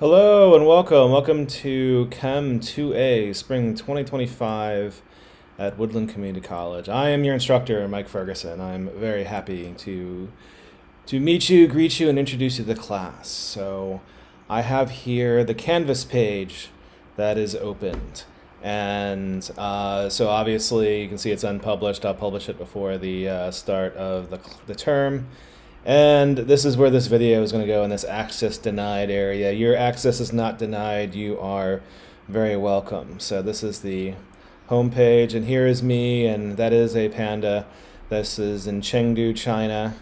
Hello and welcome. Welcome to Chem 2A, Spring 2025 at Woodland Community College. I am your instructor, Mike Ferguson. I'm very happy to meet you, greet you, and introduce you to the class. So I have here the Canvas page that is opened. And so obviously you can see it's unpublished. I'll publish it before the start of the term. And this is where this video is going to go, in this access denied area. Your access is not denied. You are very welcome. So this is the home page, and here is me, and that is a panda. This is in Chengdu, China,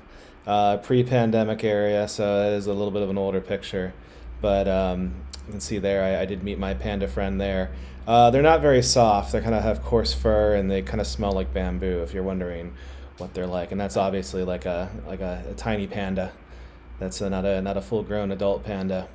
pre-pandemic area, so it is a little bit of an older picture. But you can see there, I did meet my panda friend there. They're not very soft. They kind of have coarse fur, and they kind of smell like bamboo, if you're wondering what they're like. And that's obviously like a tiny panda. That's not a full-grown adult panda.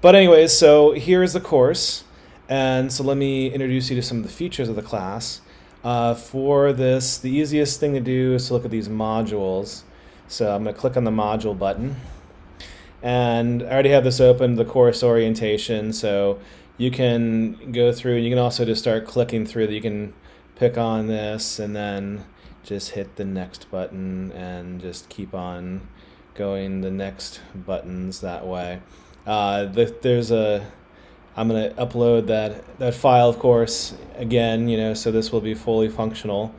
But anyways, so here's the course, and so let me introduce you to some of the features of the class. For this, the easiest thing to do is to look at these modules. So I'm going to click on the module button, and I already have this open, the course orientation. So you can go through, and you can also just start clicking through. You can pick on this and then just hit the next button and just keep on going the next buttons that way. I'm going to upload that file, of course, again, so this will be fully functional.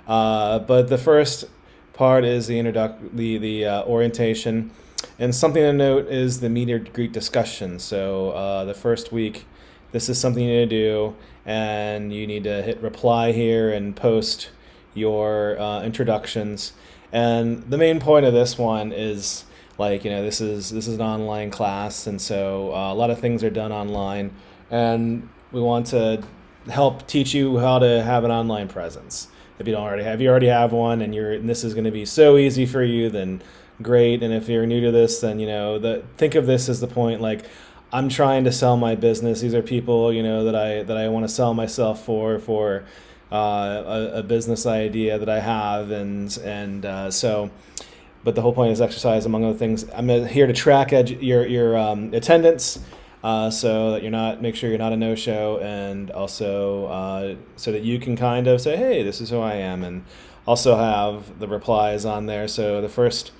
But the first part is the orientation. And something to note is the meet or greet discussion. So the first week, this is something you need to do, and you need to hit reply here and post your introductions. And the main point of this one is, this is an online class, and so a lot of things are done online, and we want to help teach you how to have an online presence. If you already have one, and this is going to be so easy for you, then great. And if you're new to this, then think of this as the point, like, I'm trying to sell my business. These are people that I want to sell myself for a business idea that I have, so. But the whole point is exercise, among other things. I'm here to track your attendance, so that make sure you're not a no-show, and also so that you can kind of say, hey, this is who I am, and also have the replies on there. So the first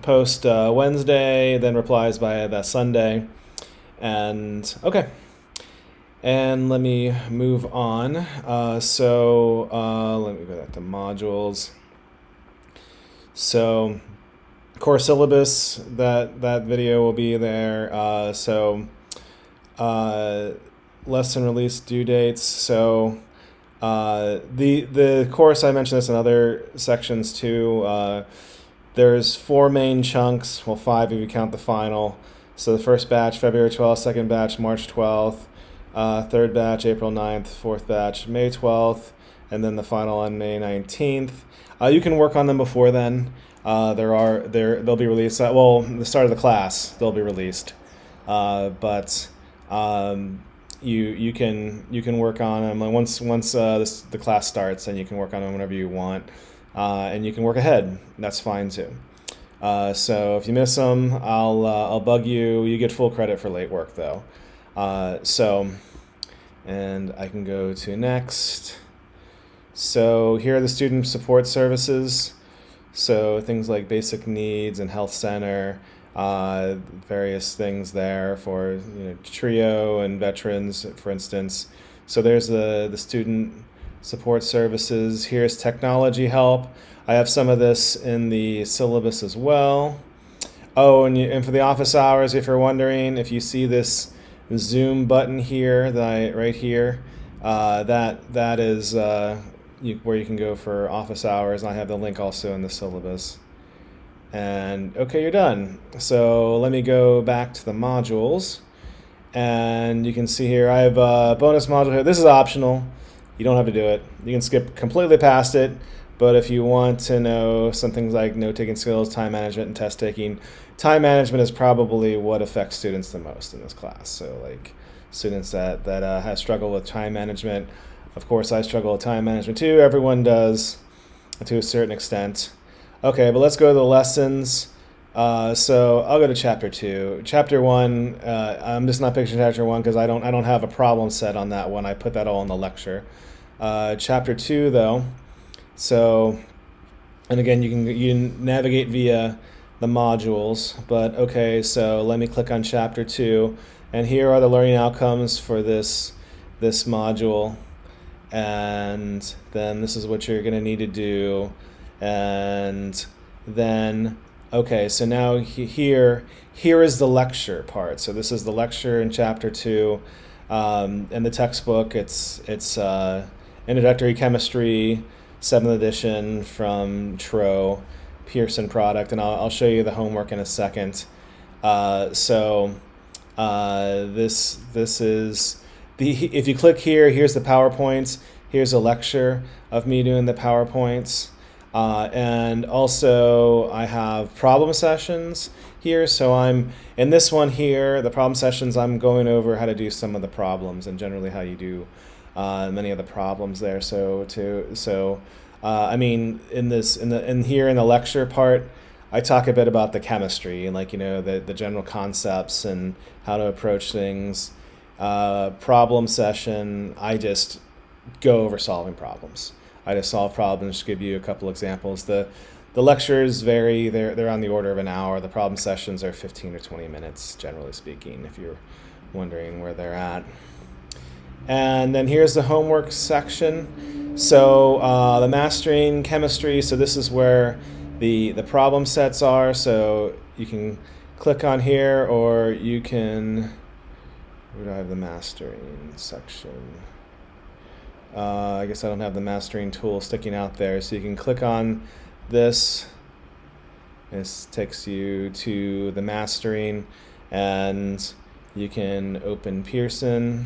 post Wednesday, then replies by that Sunday, and okay. And let me move on. Let me go back to modules. So, course syllabus, that video will be there. Lesson release due dates. So, the course, I mentioned this in other sections too. There's 4 main chunks. Well, 5 if you count the final. So the first batch, February 12th. Second batch, March 12th. Third batch, April 9th, fourth batch, May 12th, and then the final on May 19th. You can work on them before then. They'll be released. The start of the class, they'll be released. But you can work on them once the class starts, and you can work on them whenever you want, and you can work ahead. That's fine too. So if you miss them, I'll bug you. You get full credit for late work though. And I can go to next. So here are the student support services. So things like basic needs and health center, various things there for TRIO and veterans, for instance. So there's the student support services. Here's technology help. I have some of this in the syllabus as well. Oh, and for the office hours, if you're wondering, if you see this Zoom button here, right here, that is where you can go for office hours, and I have the link also in the syllabus. And okay, you're done. So let me go back to the modules, and you can see here I have a bonus module here. This is optional. You don't have to do it. You can skip completely past it. But if you want to know some things like note-taking skills, time management, and test-taking, time management is probably what affects students the most in this class. So like students that have struggled with time management. Of course, I struggle with time management too. Everyone does to a certain extent. Okay, but let's go to the lessons. So I'll go to chapter 2. Chapter 1, I'm just not picturing chapter 1 because I don't have a problem set on that one. I put that all in the lecture. Chapter 2 though. So, and again, you can navigate via the modules, but okay, so let me click on chapter 2, and here are the learning outcomes for this module, and then this is what you're going to need to do, and then okay, so now here is the lecture part. So this is the lecture in chapter 2. In the textbook, it's Introductory Chemistry, 7th edition from Tro, Pearson product, and I'll show you the homework in a second. This is if you click here, here's the PowerPoints. Here's a lecture of me doing the PowerPoints. And also I have problem sessions here. So I'm in this one here, the problem sessions, I'm going over how to do some of the problems and generally how you do many of the problems there. I mean, in the lecture part, I talk a bit about the chemistry and the general concepts and how to approach things. Problem session, I just go over solving problems. I just solve problems, just give you a couple examples. The lectures vary, they're on the order of an hour. The problem sessions are 15 or 20 minutes, generally speaking, if you're wondering where they're at. And then here's the homework section. So the mastering chemistry, so this is where the problem sets are. So you can click on here, or you can, where do I have the mastering section? I guess I don't have the mastering tool sticking out there. So you can click on this. This takes you to the mastering, and you can open Pearson.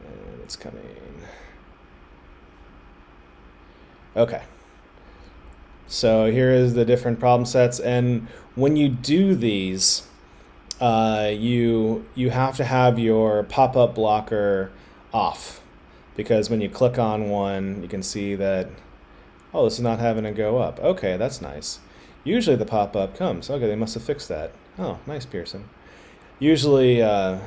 And it's coming. Okay. So here is the different problem sets, and when you do these, you have to have your pop-up blocker off, because when you click on one, you can see that, oh, this is not having to go up. Okay, that's nice. Usually the pop-up comes. Okay, they must have fixed that. Oh, nice, Pearson. Usually it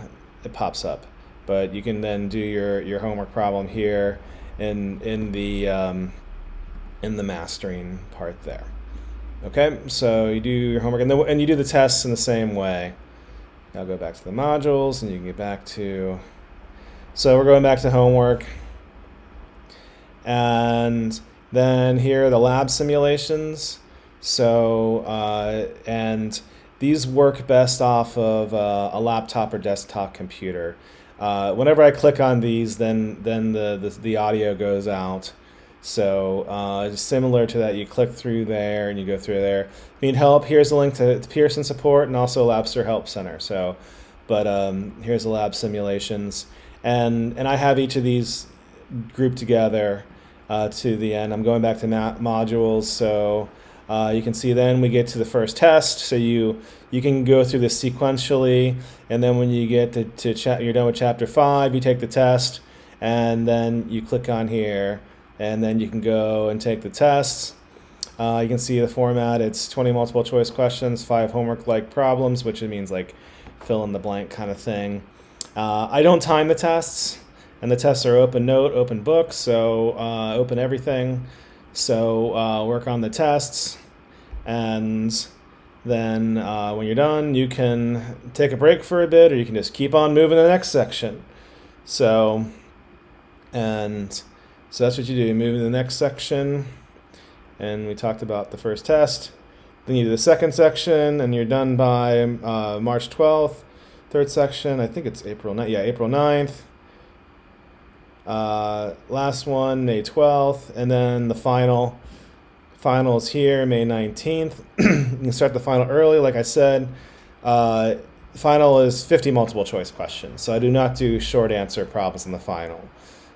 pops up, but you can then do your homework problem here in the mastering part there. Okay, so you do your homework, and you do the tests in the same way. I'll go back to the modules, and you can get back to. So we're going back to homework, and then here are the lab simulations. So and these work best off of a laptop or desktop computer. Whenever I click on these, then the audio goes out. So similar to that, you click through there and you go through there. If you need help, here's a link to Pearson support and also Labster Help Center. So, but here's the lab simulations. And I have each of these grouped together to the end. I'm going back to modules, so you can see then we get to the first test. So you can go through this sequentially, and then when you get you're done with chapter 5, you take the test, and then you click on here, and then you can go and take the tests. You can see the format. It's 20 multiple choice questions, 5 homework-like problems, which means like fill in the blank kind of thing. I don't time the tests, and the tests are open note, open book, so open everything. So work on the tests, and then when you're done, you can take a break for a bit, or you can just keep on moving to the next section. So that's what you do. You move to the next section, and we talked about the first test. Then you do the second section, and you're done by March 12th. Third section, I think it's April 9th. Yeah, April 9th. Last one, May 12th. And then the final is here, May 19th. You can start the final early, like I said. Final is 50 multiple choice questions. So I do not do short answer problems in the final.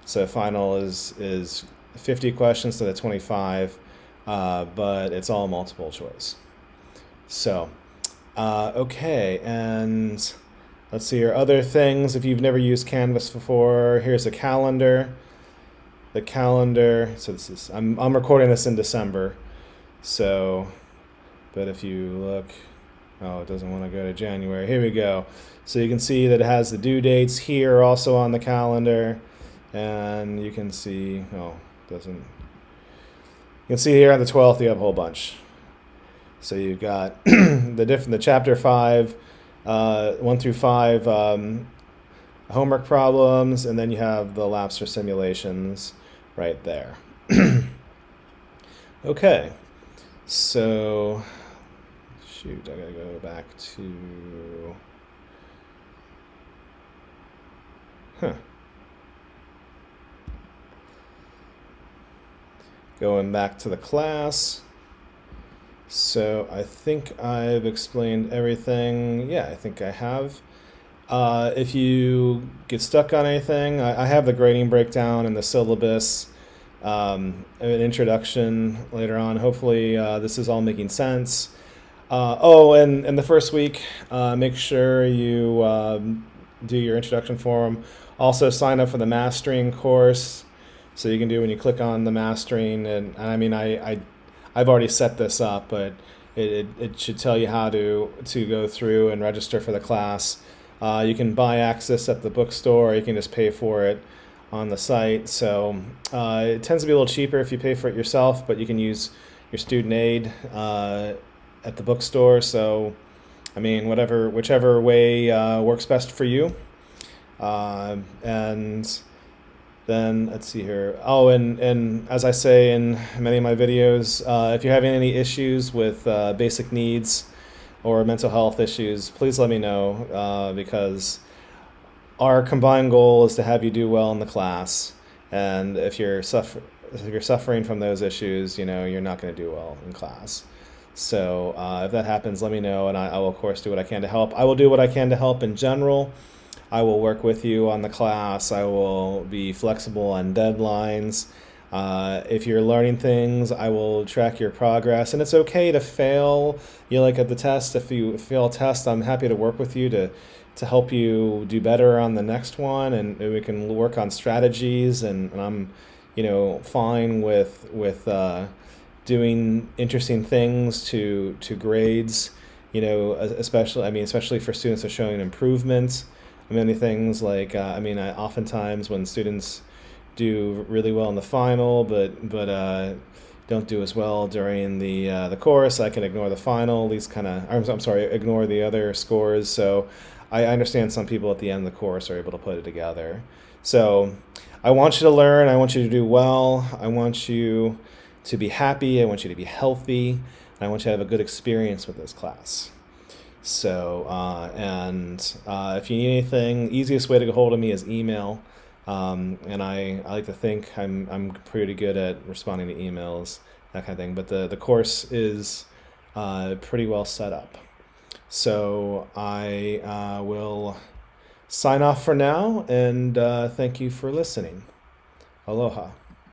So final is 50 questions to the 25, but it's all multiple choice. So, okay, and let's see here. Other things, if you've never used Canvas before, here's a calendar. The calendar, so this is, I'm recording this in December. So But if you look, oh, it doesn't want to go to January. Here we go. So you can see that it has the due dates here also on the calendar. And you can see, oh, doesn't. You can see here on the 12th, you have a whole bunch. So you've got the chapter 5, 1 through 5 homework problems, and then you have the labs for simulations right there. Okay, so shoot, I gotta go back to, going back to the class. So I think I've explained everything. Yeah, I think I have. If you get stuck on anything, I have the grading breakdown and the syllabus, an introduction later on. Hopefully this is all making sense. And the first week, make sure you do your introduction form. Also sign up for the mastering course. So you can do when you click on the mastering, and I mean I've already set this up, but it should tell you how to go through and register for the class. You can buy access at the bookstore, or you can just pay for it on the site. So it tends to be a little cheaper if you pay for it yourself, but you can use your student aid at the bookstore. So I mean, whichever way works best for you. And then let's see here. Oh, and as I say in many of my videos, if you're having any issues with basic needs or mental health issues, please let me know, because our combined goal is to have you do well in the class. And if you're suffering from those issues, you're not going to do well in class. So if that happens, let me know, and I will of course do what I can to help. I will do what I can to help in general. I will work with you on the class. I will be flexible on deadlines. If you're learning things, I will track your progress. And it's okay to fail. Like at the test, if you fail a test, I'm happy to work with you to help you do better on the next one. And we can work on strategies. And I'm, fine with doing interesting things to grades. Especially for students that are showing improvement. Many things like oftentimes when students do really well in the final, but don't do as well during the course, I can ignore the final. At least ignore the other scores. So I understand some people at the end of the course are able to put it together. So I want you to learn. I want you to do well. I want you to be happy. I want you to be healthy. And I want you to have a good experience with this class. So, if you need anything, easiest way to get hold of me is email. And I like to think I'm pretty good at responding to emails, that kind of thing. But the course is pretty well set up. So I will sign off for now, and thank you for listening. Aloha.